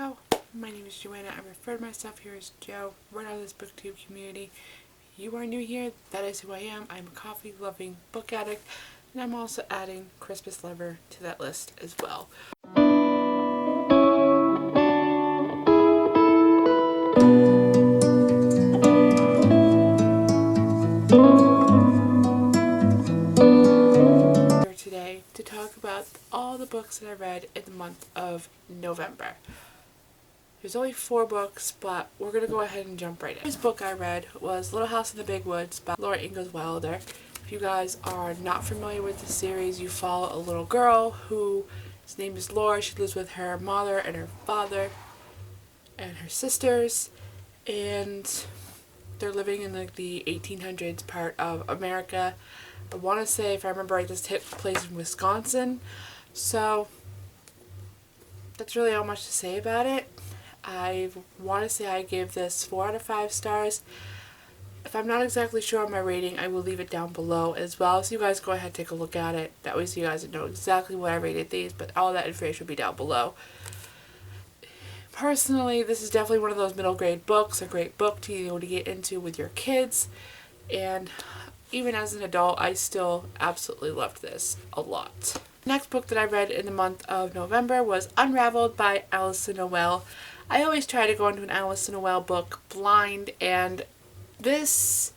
Yo, my name is Joanna. I refer to myself here as Joe, right out of this booktube community. If you are new here, that is who I am. I'm a coffee-loving book addict, and I'm also adding Christmas lover to that list as well. Here today to talk about all the books that I read in the month of November. There's only 4 books, but we're going to go ahead and jump right in. This book I read was Little House in the Big Woods by Ingalls Wilder. If you guys are not familiar with the series, you follow a little girl whose name is Laura. She lives with her mother and her father and her sisters, and they're living in like the 1800s part of America. I want to say, if I remember right, this takes place in Wisconsin. So that's really all much to say about it. I want to say I gave this 4 out of 5 stars. If I'm not exactly sure on my rating, I will leave it down below as well, so you guys go ahead and take a look at it. That way so you guys know exactly what I rated these, but all that information will be down below. Personally, this is definitely one of those middle grade books, a great book to be able to get into with your kids, and even as an adult, I still absolutely loved this a lot. The next book that I read in the month of November was Unraveled by Alyson Noel. I always try to go into an Alyson Noel book blind, and this,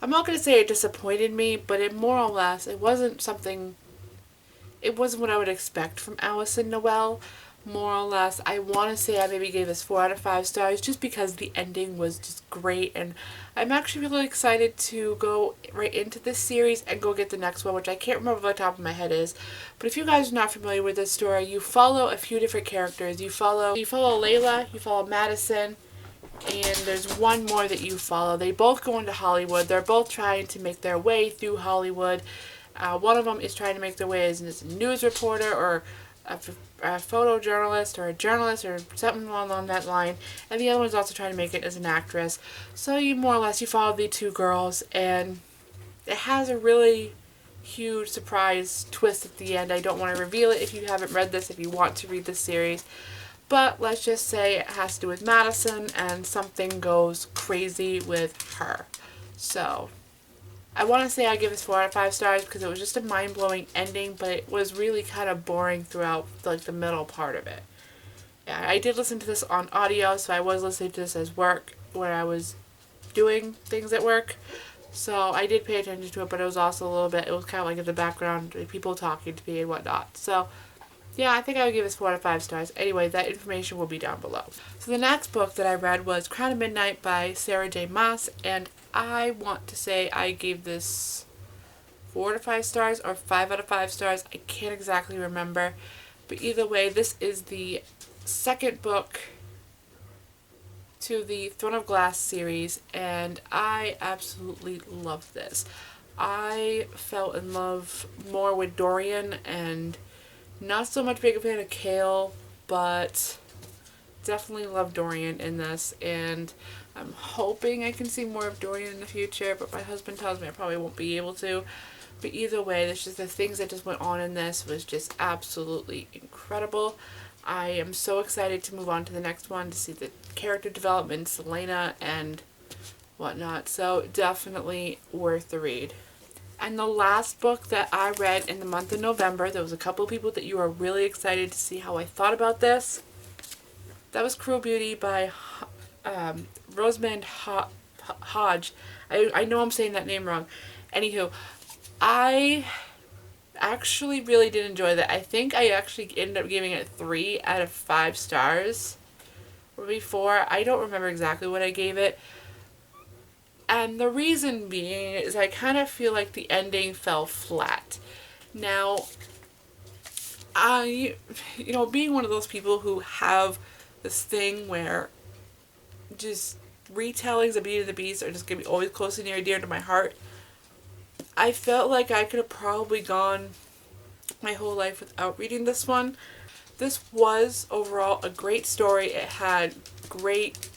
I'm not going to say it disappointed me, but it more or less, it wasn't what I would expect from Alyson Noel. More or less, I want to say I maybe gave this 4 out of 5 stars just because the ending was just great, and I'm actually really excited to go right into this series and go get the next one, which I can't remember what the top of my head is. But if you guys are not familiar with this story, you follow a few different characters. You follow Layla, you follow Madison, and there's one more that you follow. They both go into Hollywood. They're both trying to make their way through Hollywood. One of them is trying to make their way as a news reporter or a photojournalist or a journalist or something along that line, and the other one's also trying to make it as an actress. So you more or less you follow the 2 girls, and it has a really huge surprise twist at the end. I don't want to reveal it if you haven't read this, if you want to read this series, but let's just say it has to do with Madison and something goes crazy with her. So I want to say I give this 4 out of 5 stars because it was just a mind-blowing ending, but it was really kind of boring throughout like the middle part of it. Yeah, I did listen to this on audio, so I was listening to this as work when I was doing things at work. So I did pay attention to it, but it was also a little bit, it was kind of like in the background, people talking to me and whatnot. So yeah, I think I would give this 4 out of 5 stars. Anyway, that information will be down below. So the next book that I read was Crown of Midnight by Sarah J. Maas, and I want to say I gave this 4 out of 5 stars or 5 out of 5 stars. I can't exactly remember. But either way, this is the second book to the Throne of Glass series, and I absolutely love this. I fell in love more with Dorian, and not so much big a fan of Kale, but definitely love Dorian in this, and I'm hoping I can see more of Dorian in the future, but my husband tells me I probably won't be able to. But either way, there's just the things that just went on in this was just absolutely incredible. I am so excited to move on to the next one to see the character development, Selena and whatnot, so definitely worth the read. And the last book that I read in the month of November, there was a couple of people that you are really excited to see how I thought about this. That was Cruel Beauty by Rosmannd Hodge. I know I'm saying that name wrong. Anywho, I actually really did enjoy that. I think I actually ended up giving it 3 out of 5 stars. Or maybe 4. I don't remember exactly what I gave it. And the reason being is I kind of feel like the ending fell flat. Now, being one of those people who have this thing where just retellings of Beauty and the Beast are just going to be always close and near and dear to my heart, I felt like I could have probably gone my whole life without reading this one. This was overall a great story. It had great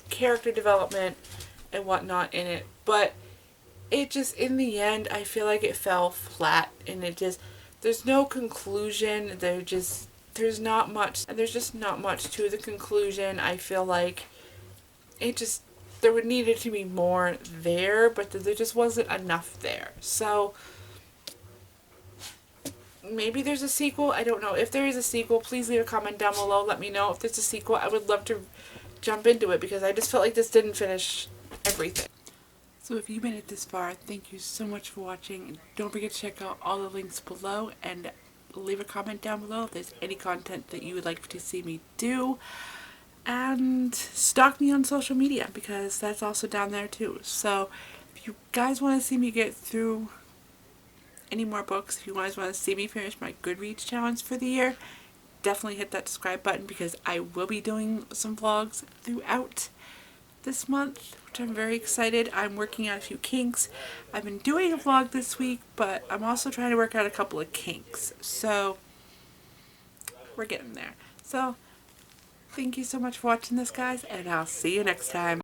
character development and whatnot in it, but it just, in the end, I feel like it fell flat, and it just, there's no conclusion. They're just, there's not much, and there's just not much to the conclusion. I feel like it just, there would needed to be more there, but there just wasn't enough there. So maybe there's a sequel. I don't know. If there is a sequel, please leave a comment down below. Let me know if there's a sequel. I would love to jump into it because I just felt like this didn't finish everything. So if you made it this far, thank you so much for watching. And don't forget to check out all the links below and leave a comment down below if there's any content that you would like to see me do. And stalk me on social media because that's also down there too. So if you guys want to see me get through any more books, if you guys want to see me finish my Goodreads challenge for the year, definitely hit that subscribe button because I will be doing some vlogs throughout this month, which I'm very excited. I'm working out a few kinks. I've been doing a vlog this week, but I'm also trying to work out a couple of kinks. So we're getting there. So thank you so much for watching this, guys, and I'll see you next time.